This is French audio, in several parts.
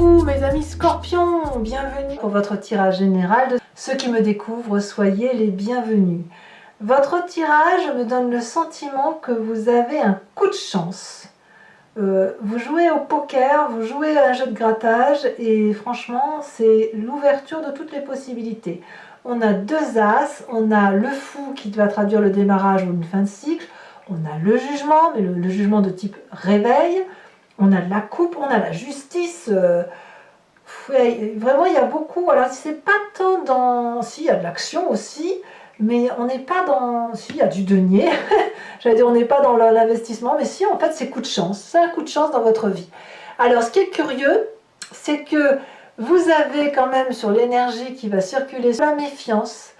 Coucou mes amis scorpions, bienvenue pour votre tirage général. Ceux qui me découvrent, soyez les bienvenus. Votre tirage me donne le sentiment que vous avez un coup de chance. Vous jouez au poker, vous jouez à un jeu de grattage et franchement c'est l'ouverture de toutes les possibilités. On a deux as, on a le fou qui va traduire le démarrage ou une fin de cycle, on a le jugement, mais le jugement de type réveil, on a de la coupe, on a la justice. Vraiment il y a beaucoup, alors c'est pas tant dans... Si, il y a de l'action aussi, mais on n'est pas dans... Si, il y a du denier, j'allais dire on n'est pas dans l'investissement, mais si, en fait c'est coup de chance, c'est un coup de chance dans votre vie. Alors ce qui est curieux, c'est que vous avez quand même sur l'énergie qui va circuler la méfiance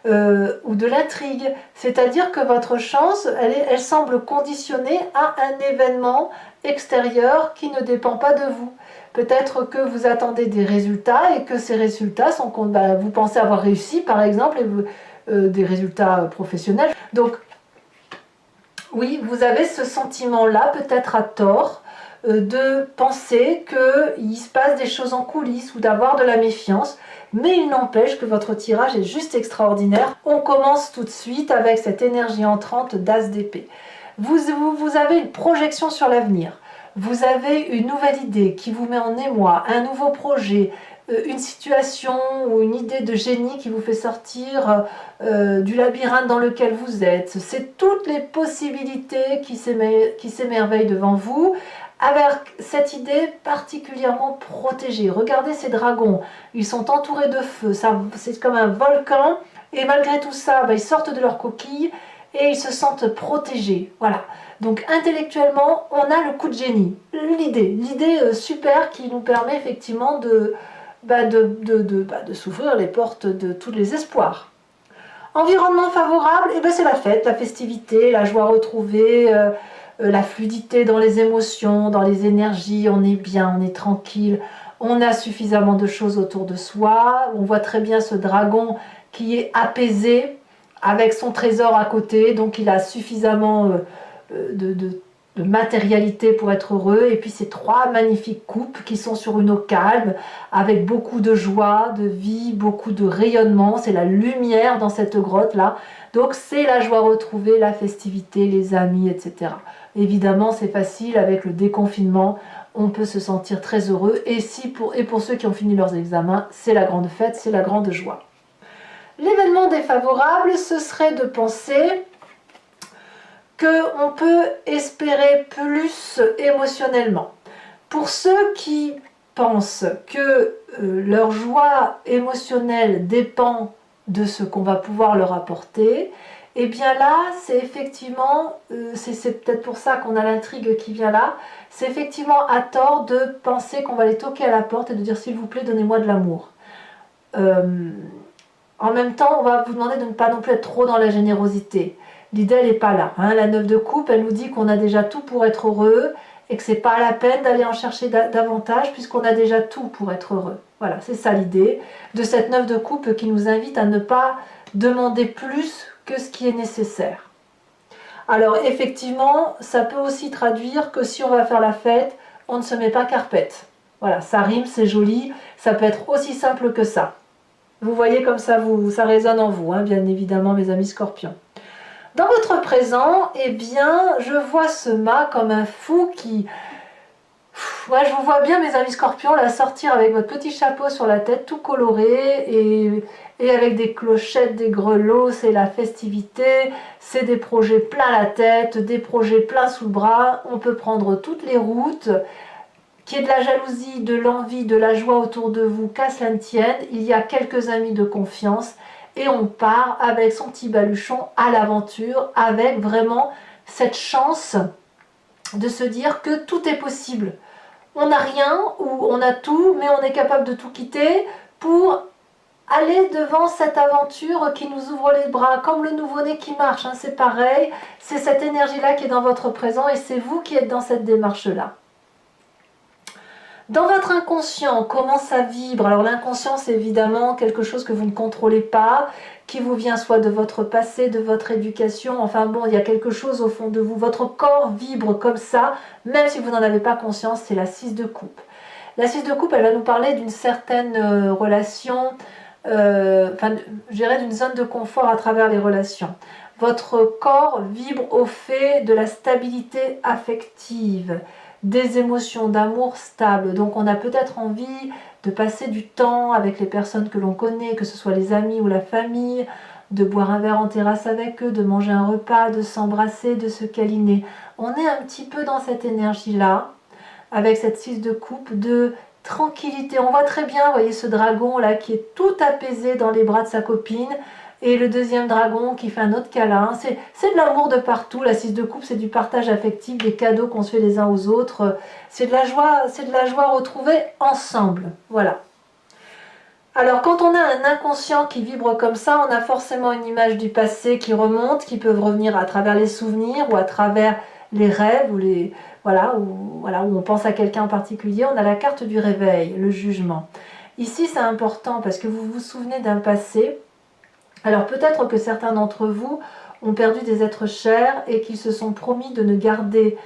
ou de l'intrigue, c'est-à-dire que votre chance, elle semble conditionnée à un événement extérieur qui ne dépend pas de vous. Peut-être que vous attendez des résultats et que ces résultats sont... vous pensez avoir réussi par exemple, et des résultats professionnels. Donc oui, vous avez ce sentiment-là, peut-être à tort, de penser qu'il se passe des choses en coulisses ou d'avoir de la méfiance, mais il n'empêche que votre tirage est juste extraordinaire. On commence tout de suite avec cette énergie entrante d'As d'épée. Vous avez une projection sur l'avenir, vous avez une nouvelle idée qui vous met en émoi, un nouveau projet, une situation ou une idée de génie qui vous fait sortir du labyrinthe dans lequel vous êtes. C'est toutes les possibilités qui s'émerveillent devant vous, avec cette idée particulièrement protégée. Regardez ces dragons, ils sont entourés de feu, c'est comme un volcan, et malgré tout ça, ils sortent de leur coquille et ils se sentent protégés. Voilà. Donc intellectuellement, on a le coup de génie, l'idée super qui nous permet effectivement de s'ouvrir les portes de tous les espoirs. Environnement favorable, c'est la fête, la festivité, la joie retrouvée, la fluidité dans les émotions, dans les énergies, on est bien, on est tranquille, on a suffisamment de choses autour de soi, on voit très bien ce dragon qui est apaisé avec son trésor à côté, donc il a suffisamment de matérialité pour être heureux, et puis ces trois magnifiques coupes qui sont sur une eau calme, avec beaucoup de joie, de vie, beaucoup de rayonnement, c'est la lumière dans cette grotte là, donc c'est la joie retrouvée, la festivité, les amis, etc. Évidemment c'est facile avec le déconfinement, on peut se sentir très heureux, et pour ceux qui ont fini leurs examens, c'est la grande fête, c'est la grande joie. L'événement défavorable, ce serait de penser qu'on peut espérer plus émotionnellement. Pour ceux qui pensent que leur joie émotionnelle dépend de ce qu'on va pouvoir leur apporter, et bien là, c'est effectivement, c'est peut-être pour ça qu'on a l'intrigue qui vient là, c'est effectivement à tort de penser qu'on va les toquer à la porte et de dire s'il vous plaît, donnez-moi de l'amour. En même temps, on va vous demander de ne pas non plus être trop dans la générosité. L'idée, elle n'est pas là. La 9 de coupe, elle nous dit qu'on a déjà tout pour être heureux et que c'est pas la peine d'aller en chercher davantage puisqu'on a déjà tout pour être heureux. Voilà, c'est ça l'idée de cette 9 de coupe qui nous invite à ne pas demander plus que ce qui est nécessaire. Alors effectivement, ça peut aussi traduire que si on va faire la fête, on ne se met pas carpette. Voilà, ça rime, c'est joli, ça peut être aussi simple que ça. Vous voyez comme ça, ça résonne en vous, bien évidemment, mes amis scorpions. Dans votre présent, je vois ce mât comme un fou qui... Ouais, je vous vois bien, mes amis scorpions, là, sortir avec votre petit chapeau sur la tête, tout coloré, et avec des clochettes, des grelots, c'est la festivité, c'est des projets plein la tête, des projets plein sous le bras, on peut prendre toutes les routes. Qu'il y ait de la jalousie, de l'envie, de la joie autour de vous, qu'à cela ne tienne, il y a quelques amis de confiance et on part avec son petit baluchon à l'aventure, avec vraiment cette chance de se dire que tout est possible. On n'a rien ou on a tout, mais on est capable de tout quitter pour aller devant cette aventure qui nous ouvre les bras, comme le nouveau-né qui marche, c'est pareil, c'est cette énergie-là qui est dans votre présent et c'est vous qui êtes dans cette démarche-là. Dans votre inconscient, comment ça vibre? Alors l'inconscient, c'est évidemment quelque chose que vous ne contrôlez pas, qui vous vient soit de votre passé, de votre éducation, enfin bon, il y a quelque chose au fond de vous. Votre corps vibre comme ça, même si vous n'en avez pas conscience, c'est la 6 de coupe. La 6 de coupe, elle va nous parler d'une certaine relation, enfin, je dirais d'une zone de confort à travers les relations. Votre corps vibre au fait de la stabilité affective, des émotions d'amour stables. Donc on a peut-être envie de passer du temps avec les personnes que l'on connaît, que ce soit les amis ou la famille, de boire un verre en terrasse avec eux, de manger un repas, de s'embrasser, de se câliner. On est un petit peu dans cette énergie-là, avec cette 6 de coupe, de tranquillité. On voit très bien, vous voyez ce dragon là qui est tout apaisé dans les bras de sa copine, et le deuxième dragon qui fait un autre câlin. C'est de l'amour de partout. La 6 de coupe, c'est du partage affectif, des cadeaux qu'on se fait les uns aux autres. C'est de la joie retrouvée ensemble. Voilà. Alors quand on a un inconscient qui vibre comme ça, on a forcément une image du passé qui remonte, qui peuvent revenir à travers les souvenirs ou à travers les rêves, où on pense à quelqu'un en particulier. On a la carte du réveil, le jugement. Ici c'est important parce que vous vous souvenez d'un passé. Alors peut-être que certains d'entre vous ont perdu des êtres chers et qu'ils se sont promis de ne garder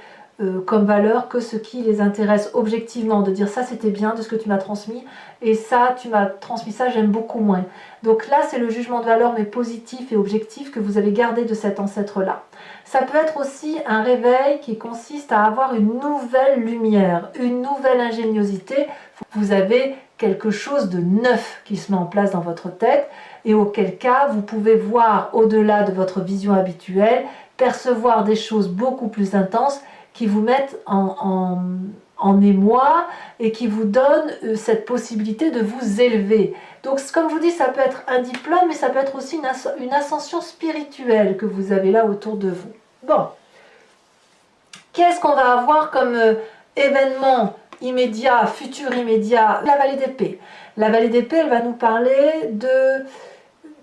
comme valeur que ce qui les intéresse objectivement, de dire ça c'était bien de ce que tu m'as transmis et ça tu m'as transmis ça, j'aime beaucoup moins. Donc là c'est le jugement de valeur mais positif et objectif que vous avez gardé de cet ancêtre là. Ça peut être aussi un réveil qui consiste à avoir une nouvelle lumière, une nouvelle ingéniosité. Vous avez quelque chose de neuf qui se met en place dans votre tête et auquel cas vous pouvez voir au-delà de votre vision habituelle, percevoir des choses beaucoup plus intenses qui vous mettent en émoi et qui vous donnent cette possibilité de vous élever. Donc comme je vous dis, ça peut être un diplôme, mais ça peut être aussi une ascension spirituelle que vous avez là autour de vous. Bon, qu'est-ce qu'on va avoir comme événement immédiat, futur immédiat? La vallée d'épée. La vallée d'épée, elle va nous parler de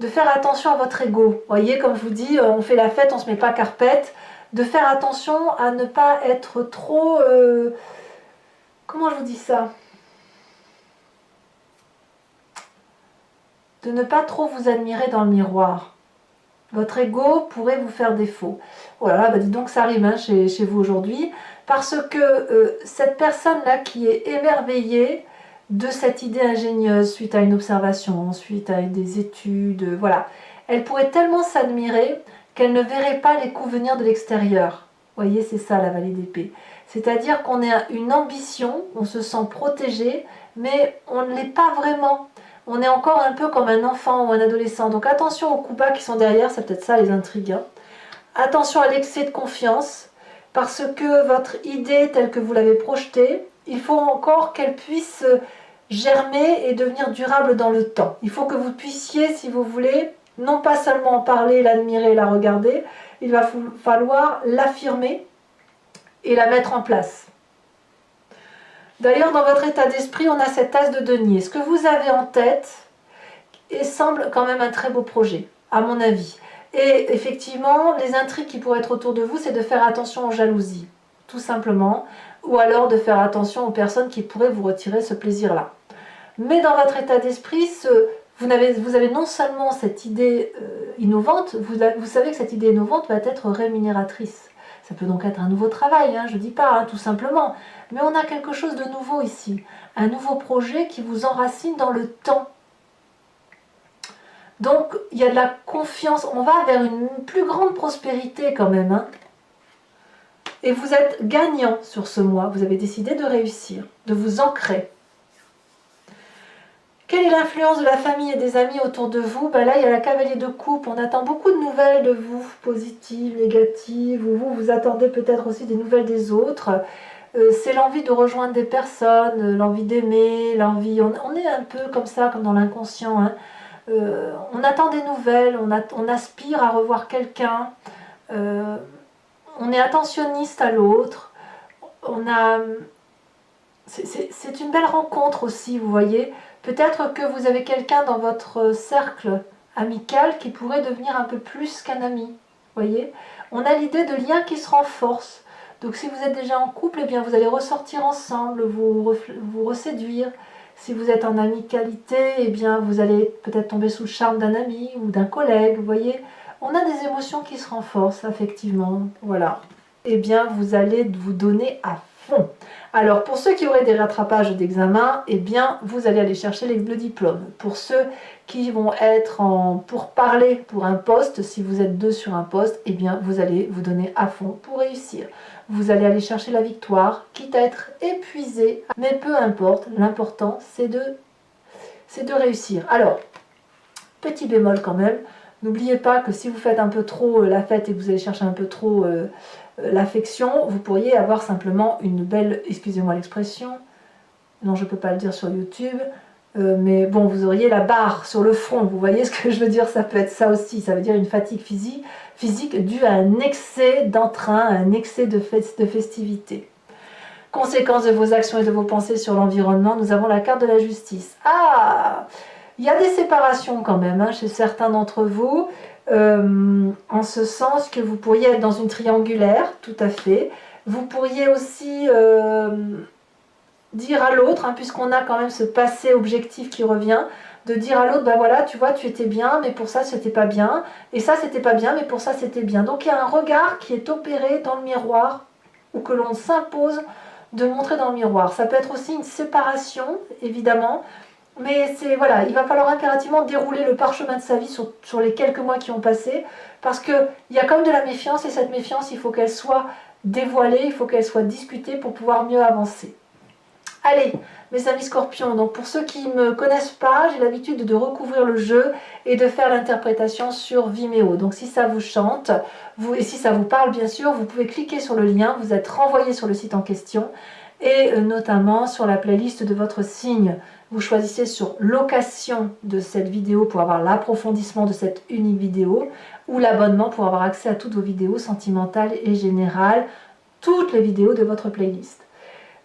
faire attention à votre ego. Vous voyez, comme je vous dis, on fait la fête, on ne se met pas carpette. De faire attention à ne pas être trop... comment je vous dis ça? De ne pas trop vous admirer dans le miroir. Votre ego pourrait vous faire défaut. Oh là là, bah dis donc ça arrive hein, chez vous aujourd'hui. Parce que cette personne-là qui est émerveillée de cette idée ingénieuse suite à une observation, suite à des études, voilà. Elle pourrait tellement s'admirer qu'elle ne verrait pas les coups venir de l'extérieur. Vous voyez, c'est ça la vallée d'épée. C'est-à-dire qu'on a une ambition, on se sent protégé, mais on ne l'est pas vraiment. On est encore un peu comme un enfant ou un adolescent. Donc attention aux coups bas qui sont derrière, c'est peut-être ça les intrigues. Hein. Attention à l'excès de confiance, parce que votre idée telle que vous l'avez projetée, il faut encore qu'elle puisse germer et devenir durable dans le temps. Il faut que vous puissiez, si vous voulez, non pas seulement en parler, l'admirer, la regarder, il va falloir l'affirmer et la mettre en place. D'ailleurs, dans votre état d'esprit, on a cet as de denier. Ce que vous avez en tête et semble quand même un très beau projet, à mon avis. Et effectivement, les intrigues qui pourraient être autour de vous, c'est de faire attention aux jalousies, tout simplement, ou alors de faire attention aux personnes qui pourraient vous retirer ce plaisir-là. Mais dans votre état d'esprit, vous avez non seulement cette idée innovante, vous savez que cette idée innovante va être rémunératrice. Ça peut donc être un nouveau travail, hein, je ne dis pas, hein, tout simplement. Mais on a quelque chose de nouveau ici. Un nouveau projet qui vous enracine dans le temps. Donc, il y a de la confiance. On va vers une plus grande prospérité quand même. Hein. Et vous êtes gagnant sur ce mois. Vous avez décidé de réussir, de vous ancrer. Quelle est l'influence de la famille et des amis autour de vous? Ben là, il y a la cavalier de coupe. On attend beaucoup de nouvelles de vous, positives, négatives. Ou vous attendez peut-être aussi des nouvelles des autres. C'est l'envie de rejoindre des personnes, l'envie d'aimer, l'envie... On est un peu comme ça, comme dans l'inconscient. Hein. On attend des nouvelles, on aspire à revoir quelqu'un. On est attentionniste à l'autre. C'est une belle rencontre aussi, vous voyez. Peut-être que vous avez quelqu'un dans votre cercle amical qui pourrait devenir un peu plus qu'un ami. Voyez, on a l'idée de liens qui se renforcent. Donc si vous êtes déjà en couple, eh bien vous allez ressortir ensemble, vous reséduire. Si vous êtes en amicalité, eh bien vous allez peut-être tomber sous le charme d'un ami ou d'un collègue. Vous voyez, on a des émotions qui se renforcent, effectivement. Voilà. Eh bien vous allez vous donner à fond. Alors, pour ceux qui auraient des rattrapages d'examen, eh bien, vous allez aller chercher le diplôme. Pour ceux qui vont être en pourparlers pour un poste, si vous êtes 2 sur un poste, eh bien, vous allez vous donner à fond pour réussir. Vous allez aller chercher la victoire, quitte à être épuisé, mais peu importe, l'important, c'est de réussir. Alors, petit bémol quand même, n'oubliez pas que si vous faites un peu trop la fête et que vous allez chercher un peu trop l'affection, vous pourriez avoir simplement une belle, excusez-moi l'expression, non je ne peux pas le dire sur YouTube, mais bon, vous auriez la barre sur le front, vous voyez ce que je veux dire, ça peut être ça aussi, ça veut dire une fatigue physique due à un excès d'entrain, à un excès de festivité. Conséquence de vos actions et de vos pensées sur l'environnement, nous avons la carte de la justice. Ah, il y a des séparations quand même chez certains d'entre vous, en ce sens que vous pourriez être dans une triangulaire, tout à fait. Vous pourriez aussi dire à l'autre, puisqu'on a quand même ce passé objectif qui revient, de dire à l'autre, ben voilà, tu vois, tu étais bien, mais pour ça, c'était pas bien, et ça, c'était pas bien, mais pour ça, c'était bien. Donc, il y a un regard qui est opéré dans le miroir, ou que l'on s'impose de montrer dans le miroir. Ça peut être aussi une séparation, évidemment, mais c'est voilà, il va falloir impérativement dérouler le parchemin de sa vie sur les quelques mois qui ont passé, parce qu'il y a comme de la méfiance, et cette méfiance, il faut qu'elle soit dévoilée, il faut qu'elle soit discutée pour pouvoir mieux avancer. Allez, mes amis scorpions, donc pour ceux qui ne me connaissent pas, j'ai l'habitude de recouvrir le jeu et de faire l'interprétation sur Vimeo. Donc si ça vous chante, et si ça vous parle bien sûr, vous pouvez cliquer sur le lien, vous êtes renvoyé sur le site en question, et notamment sur la playlist de votre signe. Vous choisissez sur location de cette vidéo pour avoir l'approfondissement de cette unique vidéo, ou l'abonnement pour avoir accès à toutes vos vidéos sentimentales et générales, toutes les vidéos de votre playlist.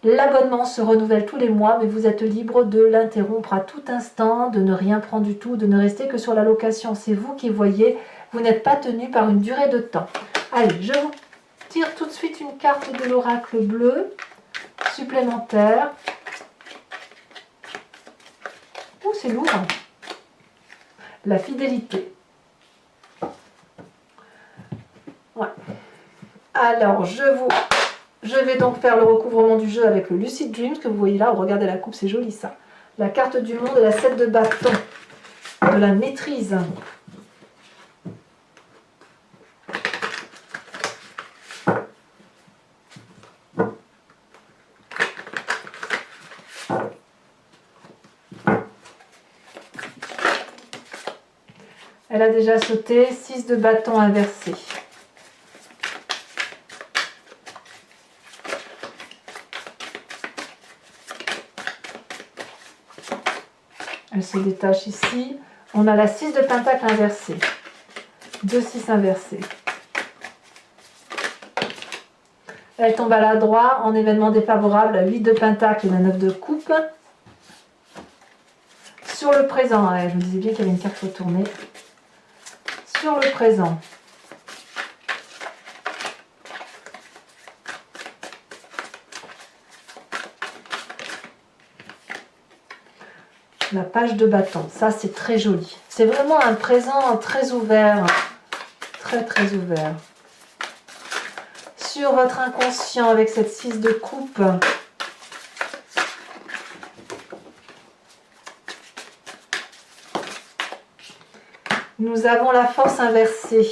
L'abonnement se renouvelle tous les mois, mais vous êtes libre de l'interrompre à tout instant, de ne rien prendre du tout, de ne rester que sur la location. C'est vous qui voyez, vous n'êtes pas tenu par une durée de temps. Allez, je vous tire tout de suite une carte de l'oracle bleu supplémentaire. Oh, c'est lourd. La fidélité. Ouais. Alors, je vais donc faire le recouvrement du jeu avec le Lucid Dreams que vous voyez là. Regardez la coupe, c'est joli ça. La carte du monde et la 7 de bâton. De la maîtrise. Elle a déjà sauté. 6 de bâton inversé. Elle se détache ici. On a la 6 de pentacle inversée. 2-6 inversés. Elle tombe à la droite en événement défavorable. La 8 de pentacle et la 9 de coupe. Sur le présent, je me disais bien qu'il y avait une carte retournée. Sur le présent. La page de bâton, ça c'est très joli. C'est vraiment un présent très ouvert, très très ouvert. Sur votre inconscient avec cette 6 de coupe, nous avons la force inversée.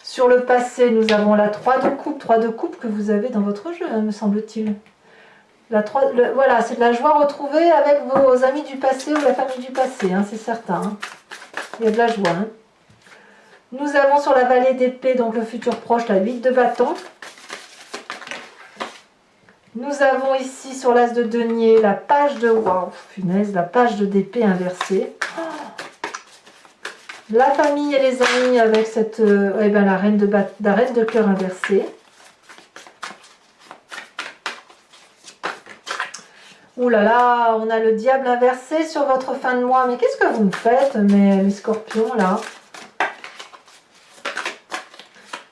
Sur le passé, nous avons la 3 de coupe que vous avez dans votre jeu, me semble-t-il. Voilà, c'est de la joie retrouvée avec vos amis du passé ou la famille du passé, c'est certain. Il y a de la joie. Nous avons sur la vallée d'épée, donc le futur proche, la 8 de bâton. Nous avons ici sur l'as de denier la page de... Waouh, punaise, la page d'épée inversée. La famille et les amis avec cette... la reine de cœur inversée. Ouh là là, on a le diable inversé sur votre fin de mois. Mais qu'est-ce que vous me faites, mes scorpions, là?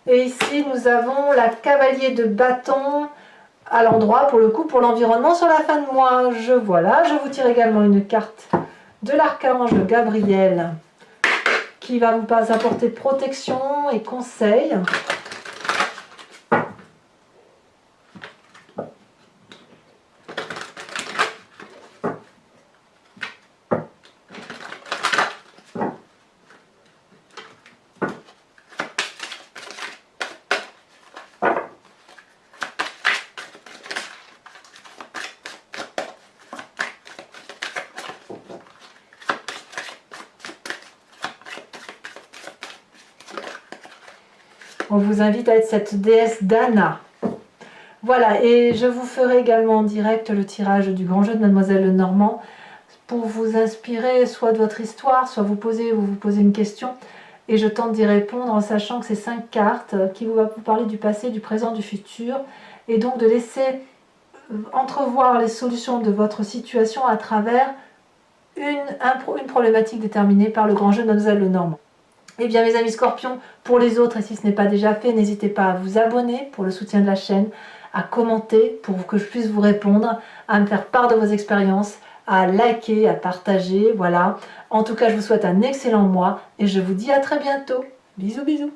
Et ici, nous avons la cavalier de bâton à l'endroit, pour le coup, pour l'environnement sur la fin de mois. Voilà, je vous tire également une carte de l'archange Gabriel qui va vous apporter protection et conseil. On vous invite à être cette déesse Dana. Voilà, et je vous ferai également en direct le tirage du grand jeu de Mademoiselle Lenormand pour vous inspirer soit de votre histoire, soit vous posez une question. Et je tente d'y répondre en sachant que c'est 5 cartes qui vont vous parler du passé, du présent, du futur. Et donc de laisser entrevoir les solutions de votre situation à travers une problématique déterminée par le grand jeu de Mademoiselle Lenormand. Eh bien mes amis scorpions, pour les autres, et si ce n'est pas déjà fait, n'hésitez pas à vous abonner pour le soutien de la chaîne, à commenter pour que je puisse vous répondre, à me faire part de vos expériences, à liker, à partager, voilà. En tout cas, je vous souhaite un excellent mois et je vous dis à très bientôt. Bisous, bisous.